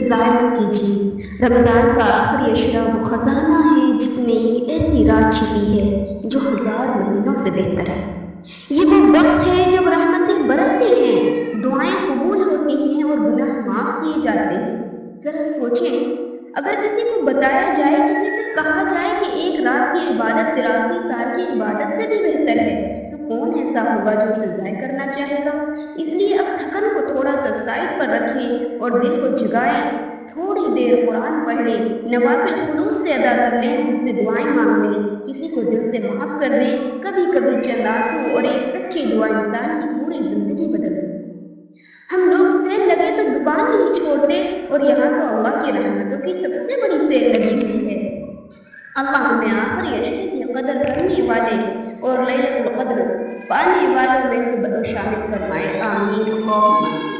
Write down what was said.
ضائع مت کیجیے۔ رمضان کا آخری عشرہ وہ خزانہ ہے جس میں ایک ایسی رات چھپی ہے جو 1000 مہینوں سے بہتر ہے۔ یہ وہ وقت ہے جب رحمتیں برستی ہیں، دعائیں قبول ہوتی ہیں اور گناہ معاف کیے جاتے ہیں۔ ذرا سوچیں، اگر کسی کو بتایا جائے، کسی سے کہا جائے کہ ایک رات کی عبادت 83 سال کی عبادت سے بھی بہتر ہے، تو کون ایسا ہوگا جو اسے ضائع کرنا چاہے گا؟ اس لیے اب تھکن کو تھوڑا سا سائڈ پر رکھیں اور دل کو جگائیں۔ تھوڑی دیر قرآن پڑھ لیں، نوافل خلوص سے ادا کر لیں، ان سے دعائیں مانگ لیں، کسی کو دل سے معاف کر دیں۔ کبھی کبھی چند آنسو اور ایک سچی دعا انسان کی پوری زندگی بدل دیتی ہے۔ ہم لوگ سیل لگے تو دکان نہیں چھوڑتے، اور یہاں تو اللہ کی رحمتوں کی سب سے بڑی سیل لگی ہوئی ہے۔ اللہ ہمیں آخری عشرے کی قدر کرنے والے اور لیلۃ القدر پانے والوں میں سے شامل فرمائے، آمین۔